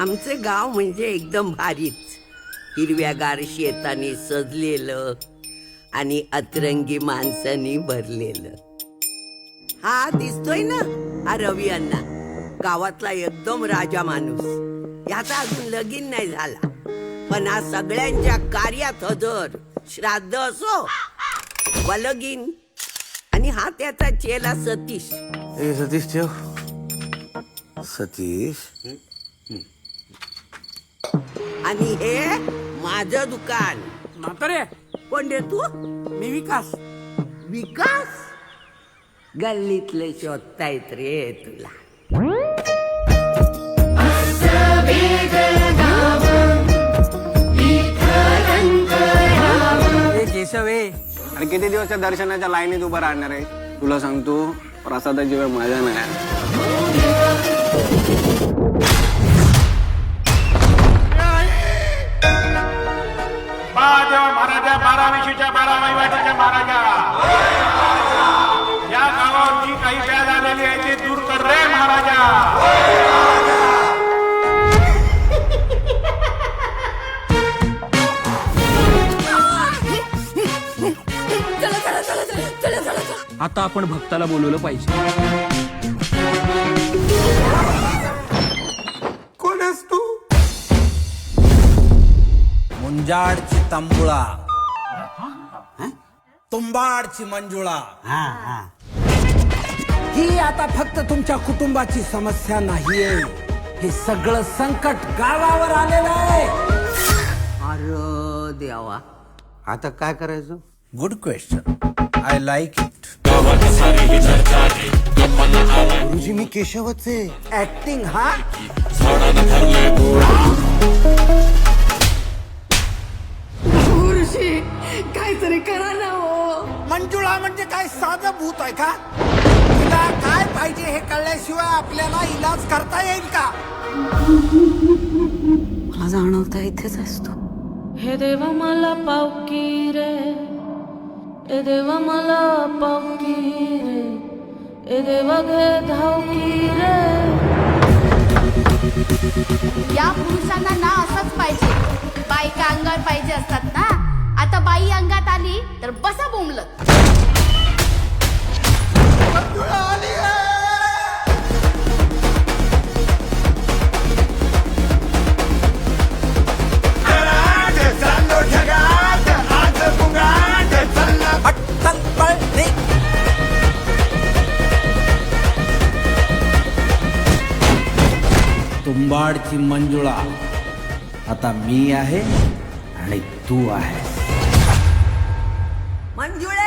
आमचे गाव म्हणजे एकदम भारीच. हिरव्यागार शेताने सजलेलं आणि अतरंगी माणसांनी भरलेलं. हा दिसतोय ना, हा रवी अण्णा, गावातला एकदम राजा माणूस. याचा अजून लगीन नाही झाला, पण हा सगळ्यांच्या कार्यात हजर. श्राद्ध असो वा लगीन. आणि हा त्याचा चेला सतीश. ए सतीश ठेव. सतीश आणि हे माझं दुकान. म्हातारे, कोण रे तू? मी विकास. विकास? गल्लीतले शोधतायत रे तुला. हे केशव आहे. अरे किती दिवसच्या दर्शनाच्या लाईनीत उभं राहणार आहे? तुला सांगतो, प्रसादाची वेळ माझ्या नाही. महाराजा 12 12 वहिवाटीच्या महाराजा, या गावावर जी काही व्याध आलेली आहे ती दूर कर रे महाराजा. आता आपण भक्ताला बोलवलं पाहिजे. कोण आहेस तू? मुंजाडची तांबुळा, तुंबाडची मंजुळा. ही आता फक्त तुमच्या कुटुंबाची समस्या नाहीये, हे सगळं संकट गावावर आलेलं आहे. अरे देवा, आता काय करायचं? Good question, I like it. गुरुजी मी केशवच आहे. ऍक्टिंग हा गुरुजी काहीतरी करा ना हो. मंजुळा म्हणजे काय साधं भूत आहे का? तिला काय पाहिजे हे कळल्याशिवाय आपल्याला इलाज करता येईल का? मला जाणवता इथेच असतो. हे देवा मला पावकी रे, ए देवा मला पावकी रे, ए देवा घे धावकी रे. या पुरुषांना ना असंच पाहिजे. बायका अंगावर पाहिजे असतात ना. आता बाई अंगात आली तर बसा बोंबलत. अट्टल पळणे. तुंबाडची मंजुळा आता मी आहे आणि तू आहे. मंजुळा